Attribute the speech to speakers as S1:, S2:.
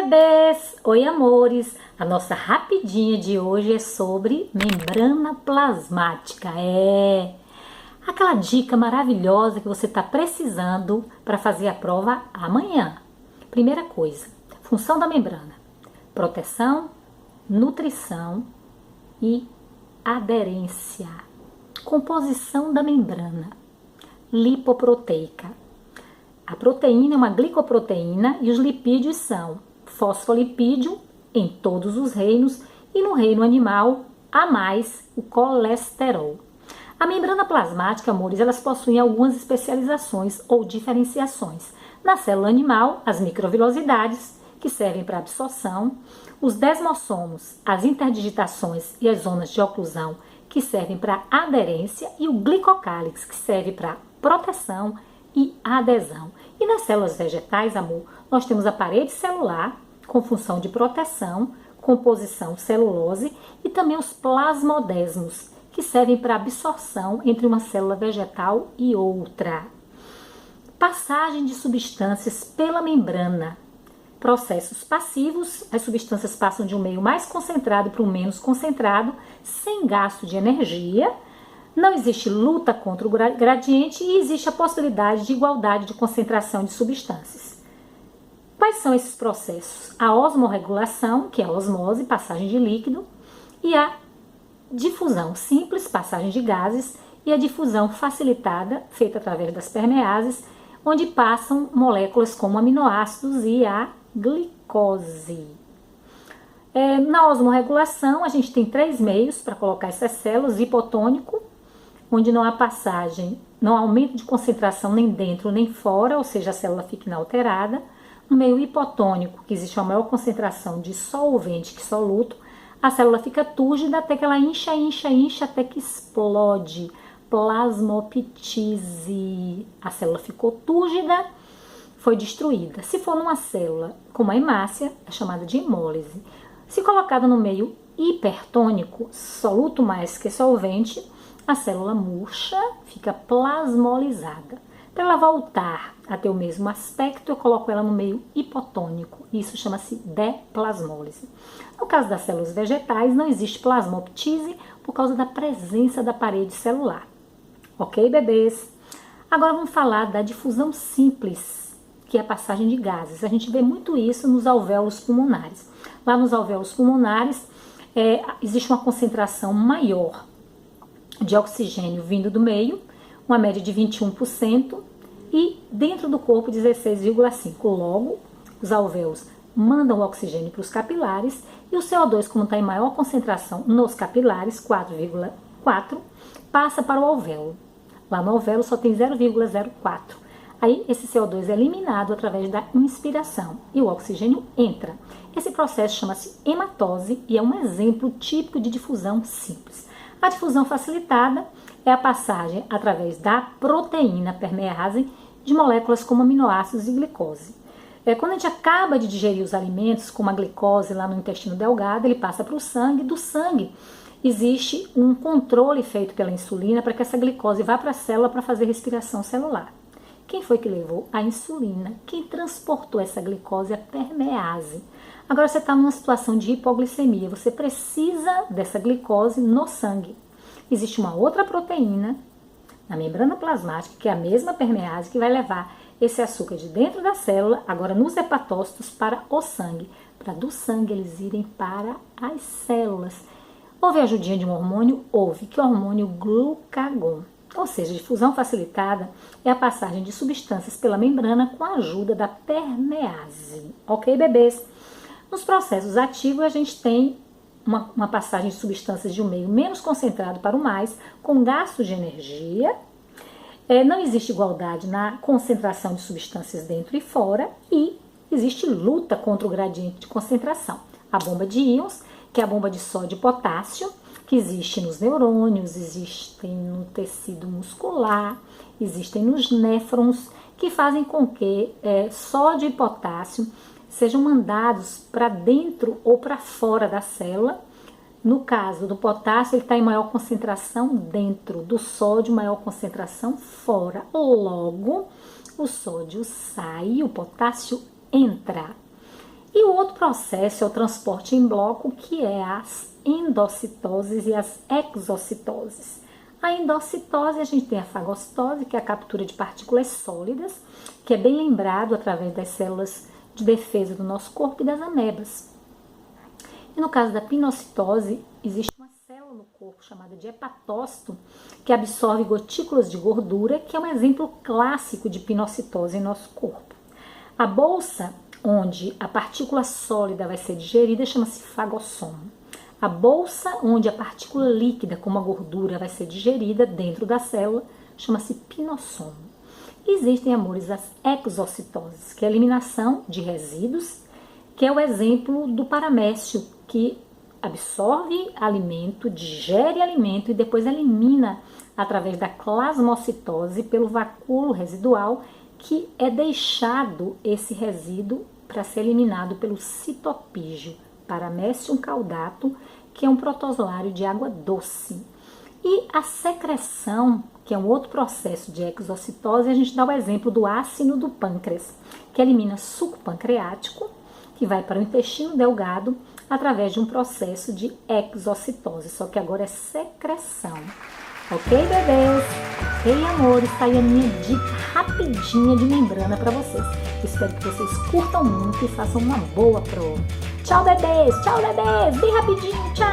S1: bebês! Oi, amores! A nossa rapidinha de hoje é sobre membrana plasmática. Aquela dica maravilhosa que você está precisando para fazer a prova amanhã. Primeira coisa, função da membrana: proteção, nutrição e aderência. Composição da membrana: lipoproteica. A proteína é uma glicoproteína e os lipídios são fosfolipídio em todos os reinos e no reino animal há mais o colesterol. A membrana plasmática, amores, elas possuem algumas especializações ou diferenciações. Na célula animal, as microvilosidades, que servem para absorção, os desmossomos, as interdigitações e as zonas de oclusão, que servem para aderência, e o glicocálix, que serve para proteção e adesão. E nas células vegetais, amor, nós temos a parede celular, com função de proteção, composição celulose, e também os plasmodesmos, que servem para absorção entre uma célula vegetal e outra. Passagem de substâncias pela membrana. Processos passivos: as substâncias passam de um meio mais concentrado para um menos concentrado, sem gasto de energia. Não existe luta contra o gradiente e existe a possibilidade de igualdade de concentração de substâncias. Quais são esses processos? A osmorregulação, que é a osmose, passagem de líquido, e a difusão simples, passagem de gases, e a difusão facilitada, feita através das permeases, onde passam moléculas como aminoácidos e a glicose. Na osmorregulação, a gente tem 3 meios para colocar essas células: hipotônico, onde não há passagem, não há aumento de concentração nem dentro nem fora, ou seja, a célula fica inalterada. No meio hipotônico, que existe uma maior concentração de solvente que soluto, a célula fica túrgida até que ela incha, até que explode. Plasmoptise. A célula ficou túrgida, foi destruída. Se for numa célula como a hemácia, é chamada de hemólise. Se colocada no meio hipertônico, soluto mais que solvente, a célula murcha, fica plasmolizada. Para ela voltar a ter o mesmo aspecto, eu coloco ela no meio hipotônico. Isso chama-se deplasmólise. No caso das células vegetais, não existe plasmoptise por causa da presença da parede celular. Ok, bebês? Agora vamos falar da difusão simples, que é a passagem de gases. A gente vê muito isso nos alvéolos pulmonares. Lá nos alvéolos pulmonares, existe uma concentração maior de oxigênio vindo do meio, uma média de 21%, e dentro do corpo 16,5%. Logo, os alvéolos mandam o oxigênio para os capilares e o CO2, como está em maior concentração nos capilares, 4,4%, passa para o alvéolo. Lá no alvéolo só tem 0,04%. Aí esse CO2 é eliminado através da inspiração e o oxigênio entra. Esse processo chama-se hematose e é um exemplo típico de difusão simples. A difusão facilitada é a passagem através da proteína permease de moléculas como aminoácidos e glicose. Quando a gente acaba de digerir os alimentos, como a glicose lá no intestino delgado, ele passa para o sangue. Do sangue existe um controle feito pela insulina para que essa glicose vá para a célula para fazer respiração celular. Quem foi que levou? A insulina. Quem transportou essa glicose? A permease. Agora você está numa situação de hipoglicemia, você precisa dessa glicose no sangue. Existe uma outra proteína na membrana plasmática, que é a mesma permease, que vai levar esse açúcar de dentro da célula, agora nos hepatócitos, para o sangue, para do sangue eles irem para as células. Houve a ajudinha de um hormônio? Houve, que é o hormônio glucagon. Ou seja, difusão facilitada é a passagem de substâncias pela membrana com a ajuda da permease. Ok, bebês? Nos processos ativos, a gente tem uma passagem de substâncias de um meio menos concentrado para o mais, com gasto de energia. Não existe igualdade na concentração de substâncias dentro e fora, e existe luta contra o gradiente de concentração. A bomba de íons, que é a bomba de sódio e potássio, que existe nos neurônios, existem no tecido muscular, existem nos néfrons, que fazem com que sódio e potássio sejam mandados para dentro ou para fora da célula. No caso do potássio, ele está em maior concentração dentro, do sódio, maior concentração fora. Logo, o sódio sai e o potássio entra. E o outro outro processo é o transporte em bloco, que é as endocitoses e as exocitoses. A endocitose, a gente tem a fagocitose, que é a captura de partículas sólidas, que é bem lembrado através das células de defesa do nosso corpo e das amebas. E no caso da pinocitose, existe uma célula no corpo chamada de hepatócito, que absorve gotículas de gordura, que é um exemplo clássico de pinocitose em nosso corpo. A bolsa, onde a partícula sólida vai ser digerida, chama-se fagossomo. A bolsa, onde a partícula líquida, como a gordura, vai ser digerida dentro da célula, chama-se pinossomo. Existem, amores, as exocitoses, que é a eliminação de resíduos, que é o exemplo do paramécio, que absorve alimento, digere alimento e depois elimina através da plasmocitose pelo vacúolo residual, que é deixado esse resíduo para ser eliminado pelo citopígio, Paramecium caudatum, que é um protozoário de água doce. E a secreção, que é um outro processo de exocitose, a gente dá o exemplo do ácido do pâncreas, que elimina suco pancreático, que vai para o intestino delgado através de um processo de exocitose, só que agora é secreção. Ok, bebês? Ok, amores? Tá aí a minha dica rapidinha de membrana para vocês. Espero que vocês curtam muito e façam uma boa prova. Tchau, bebês! Tchau, bebês! Bem rapidinho, tchau!